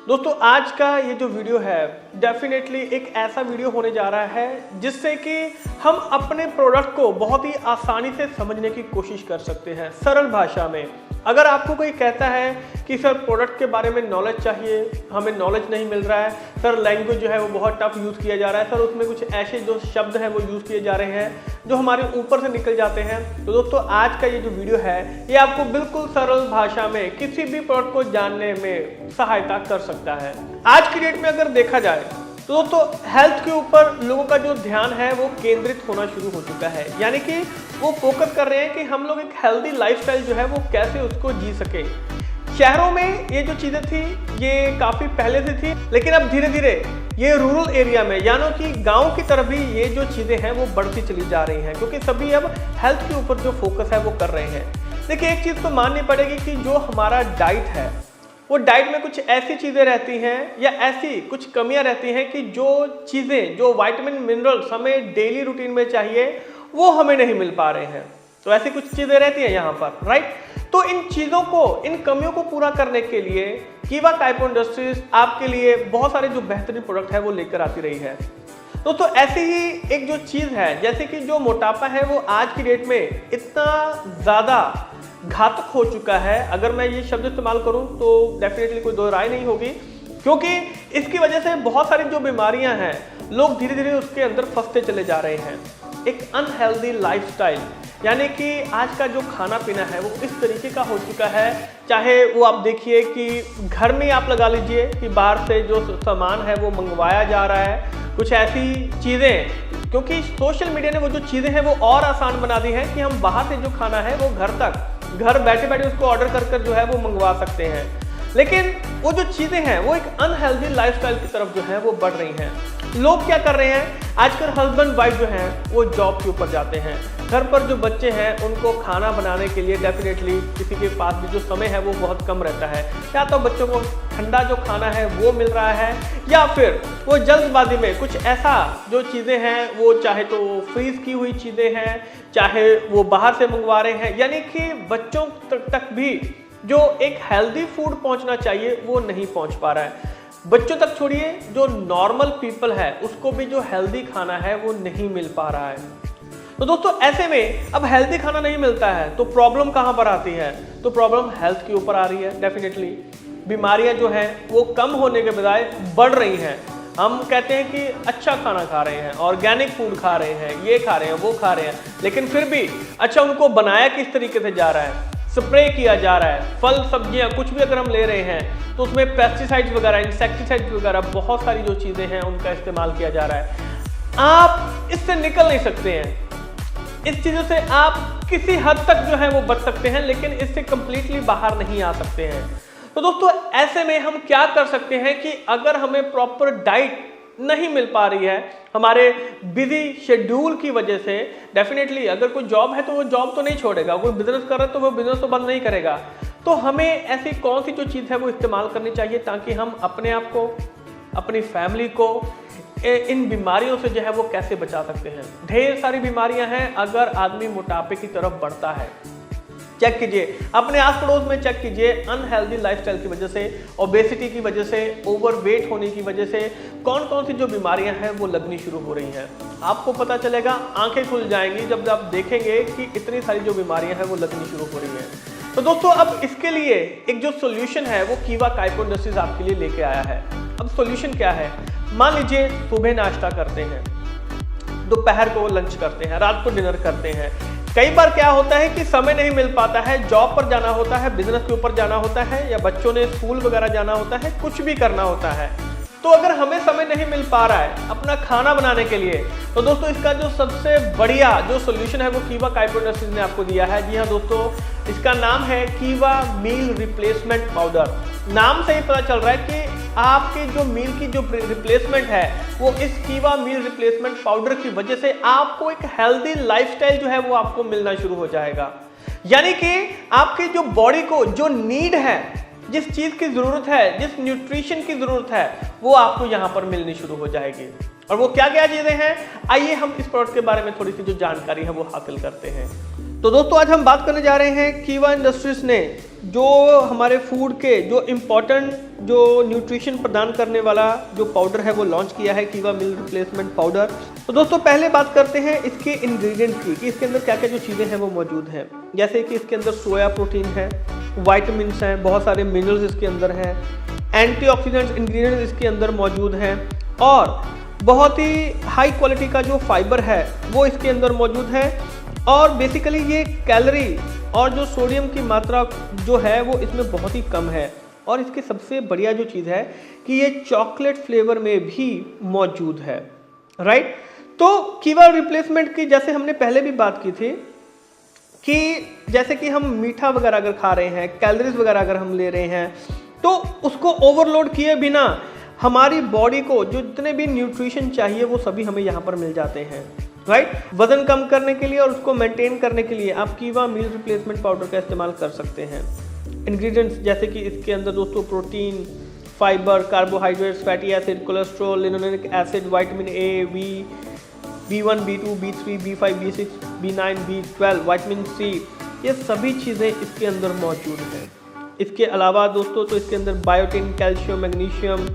दोस्तों आज का ये जो वीडियो है डेफिनेटली एक ऐसा वीडियो होने जा रहा है जिससे कि हम अपने प्रोडक्ट को बहुत ही आसानी से समझने की कोशिश कर सकते हैं सरल भाषा में। अगर आपको कोई कहता है कि सर प्रोडक्ट के बारे में नॉलेज चाहिए, हमें नॉलेज नहीं मिल रहा है, सर लैंग्वेज जो है वो बहुत टफ यूज़ किया जा रहा है, सर उसमें कुछ ऐसे जो शब्द हैं वो यूज़ किए जा रहे हैं जो हमारे ऊपर से निकल जाते हैं। तो दोस्तों आज का ये जो वीडियो है ये आपको बिल्कुल सरल भाषा में किसी भी प्रोडक्ट को जानने में सहायता कर सकता है। आज की डेट में अगर देखा जाए तो दोस्तों हेल्थ के ऊपर लोगों का जो ध्यान है वो केंद्रित होना शुरू हो चुका है, यानी कि वो फोकस कर रहे हैं कि हम लोग एक हेल्दी लाइफस्टाइल जो है वो कैसे उसको जी सके। शहरों में ये जो चीज़ें थी ये काफ़ी पहले से थी, लेकिन अब धीरे धीरे ये रूरल एरिया में यानी कि गांव की तरफ भी ये जो चीज़ें हैं वो बढ़ती चली जा रही हैं, क्योंकि सभी अब हेल्थ के ऊपर जो फोकस है वो कर रहे हैं। देखिए एक चीज़ तो माननी पड़ेगी कि जो हमारा डाइट है वो डाइट में कुछ ऐसी चीज़ें रहती हैं या ऐसी कुछ कमियां रहती हैं कि जो चीज़ें जो विटामिन मिनरल्स हमें डेली रूटीन में चाहिए वो हमें नहीं मिल पा रहे हैं। तो ऐसी कुछ चीज़ें रहती हैं यहाँ पर, राइट। तो इन चीज़ों को, इन कमियों को पूरा करने के लिए कीवा काइपो इंडस्ट्रीज आपके लिए बहुत सारे जो बेहतरीन प्रोडक्ट है वो लेकर आती रही है। दोस्तों ऐसी ही एक जो चीज़ है जैसे कि जो मोटापा है वो आज की डेट में इतना ज़्यादा घातक हो चुका है, अगर मैं ये शब्द इस्तेमाल करूं तो डेफिनेटली कोई दो राय नहीं होगी, क्योंकि इसकी वजह से बहुत सारी जो बीमारियां हैं लोग धीरे धीरे उसके अंदर फंसते चले जा रहे हैं। एक अनहेल्दी लाइफस्टाइल, यानी कि आज का जो खाना पीना है वो इस तरीके का हो चुका है, चाहे वो आप देखिए कि घर में आप लगा लीजिए कि बाहर से जो सामान है वो मंगवाया जा रहा है, कुछ ऐसी चीज़ें, क्योंकि सोशल मीडिया ने वो जो चीज़ें हैं वो और आसान बना दी हैं कि हम बाहर से जो खाना है वो घर बैठे बैठे उसको ऑर्डर कर जो है वो मंगवा सकते हैं। लेकिन वो जो चीज़ें हैं वो एक अनहेल्दी लाइफस्टाइल की तरफ जो है वो बढ़ रही हैं। लोग क्या कर रहे हैं आजकल, हस्बैंड वाइफ जो हैं वो जॉब के ऊपर जाते हैं, घर पर जो बच्चे हैं उनको खाना बनाने के लिए डेफिनेटली किसी के पास भी जो समय है वो बहुत कम रहता है, या तो बच्चों को ठंडा जो खाना है वो मिल रहा है या फिर वो जल्दबाजी में कुछ ऐसा जो चीज़ें हैं वो चाहे तो फ्रीज की हुई चीज़ें हैं, चाहे वो बाहर से मंगवा रहे हैं, यानी कि बच्चों तक भी जो एक हेल्दी फूड पहुंचना चाहिए वो नहीं पहुंच पा रहा है। बच्चों तक छोड़िए, जो नॉर्मल पीपल है उसको भी जो हेल्दी खाना है वो नहीं मिल पा रहा है। तो दोस्तों ऐसे में अब हेल्दी खाना नहीं मिलता है तो प्रॉब्लम कहाँ पर आती है? तो प्रॉब्लम हेल्थ के ऊपर आ रही है। डेफिनेटली बीमारियां जो हैं वो कम होने के बजाय बढ़ रही हैं। हम कहते हैं कि अच्छा खाना खा रहे हैं, ऑर्गेनिक फूड खा रहे हैं, ये खा रहे हैं, वो खा रहे हैं, लेकिन फिर भी अच्छा उनको बनाया किस तरीके से जा रहा है, स्प्रे किया जा रहा है। फल सब्जियां कुछ भी अगर हम ले रहे हैं तो उसमें पेस्टिसाइड्स वगैरह, इंसेक्टिसाइड्स वगैरह बहुत सारी जो चीज़ें हैं उनका इस्तेमाल किया जा रहा है। आप इससे निकल नहीं सकते हैं, इस चीज़ों से आप किसी हद तक जो है वो बच सकते हैं, लेकिन इससे कंप्लीटली बाहर नहीं आ सकते हैं। तो दोस्तों ऐसे में हम क्या कर सकते हैं कि अगर हमें प्रॉपर डाइट नहीं मिल पा रही है हमारे बिजी शेड्यूल की वजह से, डेफिनेटली अगर कोई जॉब है तो वो जॉब तो नहीं छोड़ेगा, कोई बिजनेस कर रहा है तो वो बिजनेस तो बंद नहीं करेगा, तो हमें ऐसी कौन सी जो चीज़ है वो इस्तेमाल करनी चाहिए ताकि हम अपने आप को, अपनी फैमिली को इन बीमारियों से जो है वो कैसे बचा सकते हैं। ढेर सारी बीमारियां हैं अगर आदमी मोटापे की तरफ बढ़ता है। चेक कीजिए अपने आस पड़ोस में, चेक कीजिए अनहेल्दी लाइफस्टाइल की वजह से, ओबेसिटी की वजह से, ओवरवेट होने की वजह से कौन कौन सी जो बीमारियां हैं वो लगनी शुरू हो रही हैं। आपको पता चलेगा, आंखें खुल जाएंगी जब आप देखेंगे कि इतनी सारी जो बीमारियां हैं वो लगनी शुरू हो रही हैं। तो दोस्तों अब इसके लिए एक जो सोल्यूशन है वो कीवा काइपो इंडस्ट्रीज आपके लिए लेके आया है। अब सोल्यूशन क्या है? मान लीजिए सुबह नाश्ता करते हैं, दोपहर को लंच करते हैं, रात को डिनर करते हैं। कई बार क्या होता है कि समय नहीं मिल पाता है, जॉब पर जाना होता है, बिजनेस के ऊपर जाना होता है, या बच्चों ने स्कूल वगैरह जाना होता है, कुछ भी करना होता है। तो अगर हमें समय नहीं मिल पा रहा है अपना खाना बनाने के लिए, तो दोस्तों इसका जो सबसे बढ़िया जो सोल्यूशन है वो कीवा काइपो इंडस्ट्रीज ने आपको दिया है। जी हाँ दोस्तों, इसका नाम है कीवा मील रिप्लेसमेंट पाउडर। नाम से ही पता चल रहा है कि आपके जो मील की जो रिप्लेसमेंट है वो इस कीवा मील रिप्लेसमेंट पाउडर की वजह से आपको एक हेल्दी लाइफस्टाइल जो है वो आपको मिलना शुरू हो जाएगा। यानी कि आपकी जो बॉडी को जो नीड है, जिस चीज़ की ज़रूरत है, जिस न्यूट्रिशन की ज़रूरत है, वो आपको यहाँ पर मिलनी शुरू हो जाएगी। और वो क्या क्या चीज़ें हैं, आइए हम इस प्रोडक्ट के बारे में थोड़ी सी जो जानकारी है वो हासिल करते हैं। तो दोस्तों आज हम बात करने जा रहे हैं कीवा इंडस्ट्रीज ने जो हमारे फूड के जो इम्पोर्टेंट जो न्यूट्रिशन प्रदान करने वाला जो पाउडर है वो लॉन्च किया है, कीवा मील रिप्लेसमेंट पाउडर। तो दोस्तों पहले बात करते हैं इसके इंग्रेडिएंट्स की कि इसके अंदर क्या क्या जो चीज़ें हैं वो मौजूद हैं। जैसे कि इसके अंदर सोया प्रोटीन है, वाइटामिन्स हैं, बहुत सारे मिनरल्स इसके अंदर हैं, एंटीऑक्सीडेंट्स इंग्रेडिएंट्स इसके अंदर मौजूद हैं और बहुत ही हाई क्वालिटी का जो फाइबर है वो इसके अंदर मौजूद है। और बेसिकली ये कैलोरी और जो सोडियम की मात्रा जो है वो इसमें बहुत ही कम है। और इसकी सबसे बढ़िया जो चीज़ है कि ये चॉकलेट फ्लेवर में भी मौजूद है, राइट। तो कीवा रिप्लेसमेंट की जैसे हमने पहले भी बात की थी कि जैसे कि हम मीठा वगैरह अगर खा रहे हैं, कैलोरीज वगैरह अगर हम ले रहे हैं, तो उसको ओवरलोड किए बिना हमारी बॉडी को जो जितने भी न्यूट्रिशन चाहिए वो सभी हमें यहाँ पर मिल जाते हैं, राइट। वजन कम करने के लिए और उसको मेंटेन करने के लिए आप कीवा मील रिप्लेसमेंट पाउडर का इस्तेमाल कर सकते हैं। इंग्रेडिएंट्स जैसे कि इसके अंदर दोस्तों protein, fibre, carbohydrates, fatty acid, cholesterol, linolenic acid, vitamin A, B, B1, B2, B3, B5, B6, B9, B12, vitamin C, ये सभी चीज़ें इसके अंदर मौजूद हैं। इसके अलावा दोस्तों तो इसके अंदर biotin, calcium, magnesium,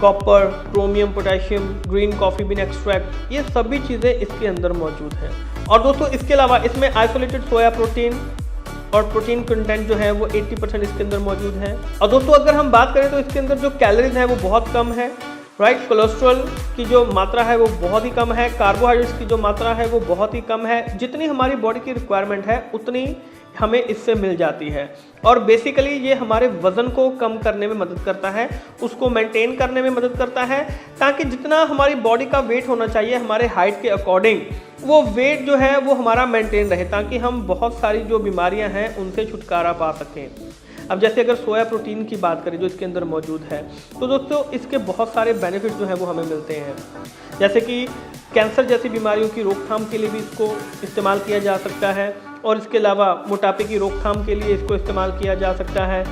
copper, chromium, potassium, green coffee been extract, ये सभी चीज़ें इसके अंदर मौजूद हैं। और दोस्तों इसके अलावा इसमें आइसोलेटेड सोया प्रोटीन और प्रोटीन कंटेंट जो है वो 80% इसके अंदर मौजूद है। और दोस्तों अगर हम बात करें तो इसके अंदर जो कैलोरीज है वो बहुत कम है, राइट। कोलेस्ट्रॉल की जो मात्रा है वो बहुत ही कम है, कार्बोहाइड्रेट्स की जो मात्रा है वो बहुत ही कम है। जितनी हमारी बॉडी की रिक्वायरमेंट है उतनी हमें इससे मिल जाती है। और बेसिकली ये हमारे वज़न को कम करने में मदद करता है, उसको मेंटेन करने में मदद करता है, ताकि जितना हमारी बॉडी का वेट होना चाहिए हमारे हाइट के अकॉर्डिंग वो वेट जो है वो हमारा मेंटेन रहे, ताकि हम बहुत सारी जो बीमारियां हैं उनसे छुटकारा पा सकें। अब जैसे अगर सोया प्रोटीन की बात करें जो इसके अंदर मौजूद है, तो दोस्तों इसके बहुत सारे बेनिफिट्स जो हैं वो हमें मिलते हैं। जैसे कि कैंसर जैसी बीमारियों की रोकथाम के लिए भी इसको इस्तेमाल किया जा सकता है और इसके अलावा मोटापे की रोकथाम के लिए इसको इस्तेमाल किया जा सकता है।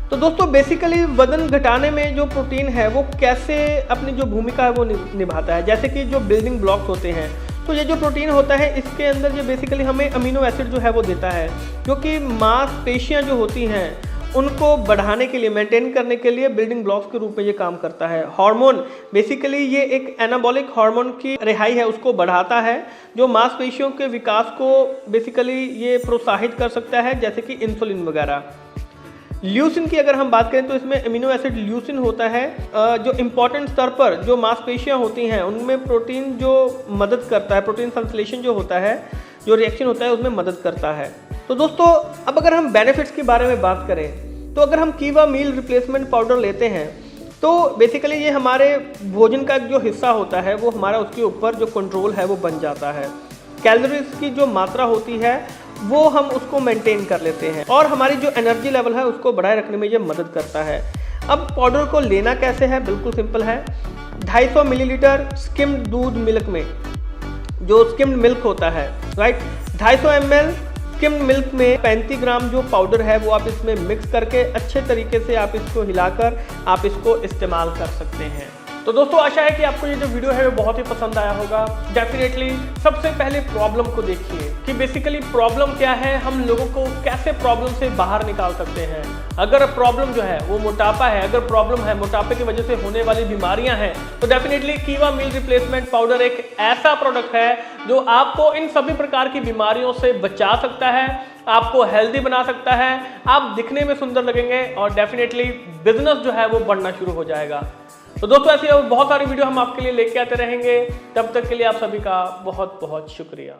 तो दोस्तों बेसिकली वजन घटाने में जो प्रोटीन है वो कैसे अपनी जो भूमिका है वो निभाता है। जैसे कि जो बिल्डिंग ब्लॉक्स होते हैं, तो ये जो प्रोटीन होता है इसके अंदर ये बेसिकली हमें अमीनो एसिड जो है वो देता है, जो कि मांसपेशियां जो होती हैं उनको बढ़ाने के लिए, मेंटेन करने के लिए बिल्डिंग ब्लॉक्स के रूप में ये काम करता है। हार्मोन बेसिकली ये एक एनाबॉलिक हार्मोन की रिहाई है, उसको बढ़ाता है, जो मांसपेशियों के विकास को बेसिकली ये प्रोत्साहित कर सकता है, जैसे कि इंसुलिन वगैरह। ल्यूसिन की अगर हम बात करें तो इसमें अमीनो एसिड ल्यूसिन होता है, जो इम्पॉर्टेंट स्तर पर जो मांसपेशियां होती हैं उनमें प्रोटीन जो मदद करता है, प्रोटीन संश्लेषण जो होता है, जो रिएक्शन होता है उसमें मदद करता है। तो दोस्तों अब अगर हम बेनिफिट्स के बारे में बात करें तो अगर हम कीवा मील रिप्लेसमेंट पाउडर लेते हैं तो बेसिकली ये हमारे भोजन का जो हिस्सा होता है वो हमारा उसके ऊपर जो कंट्रोल है वो बन जाता है। कैलोरीज की जो मात्रा होती है वो हम उसको मेंटेन कर लेते हैं और हमारी जो एनर्जी लेवल है उसको बढ़ाए रखने में ये मदद करता है। अब पाउडर को लेना कैसे है, बिल्कुल सिंपल है। 250 मिलीलीटर स्किम्ड दूध मिल्क में, जो स्किम्ड मिल्क होता है, राइट, 250 ml स्किम्ड मिल्क में 35 ग्राम जो पाउडर है वो आप इसमें मिक्स करके अच्छे तरीके से आप इसको हिलाकर आप इसको इस्तेमाल कर सकते हैं। तो दोस्तों आशा है कि आपको ये जो वीडियो है वो बहुत ही पसंद आया होगा। डेफिनेटली सबसे पहले प्रॉब्लम को देखिए कि बेसिकली प्रॉब्लम क्या है, हम लोगों को कैसे प्रॉब्लम से बाहर निकाल सकते हैं। अगर प्रॉब्लम जो है वो मोटापा है, अगर प्रॉब्लम है मोटापे की वजह से होने वाली बीमारियां हैं, तो डेफिनेटली कीवा मील रिप्लेसमेंट पाउडर एक ऐसा प्रोडक्ट है जो आपको इन सभी प्रकार की बीमारियों से बचा सकता है, आपको हेल्दी बना सकता है, आप दिखने में सुंदर लगेंगे और डेफिनेटली बिजनेस जो है वो बढ़ना शुरू हो जाएगा। तो दोस्तों ऐसी बहुत सारी वीडियो हम आपके लिए लेके आते रहेंगे। तब तक के लिए आप सभी का बहुत बहुत शुक्रिया।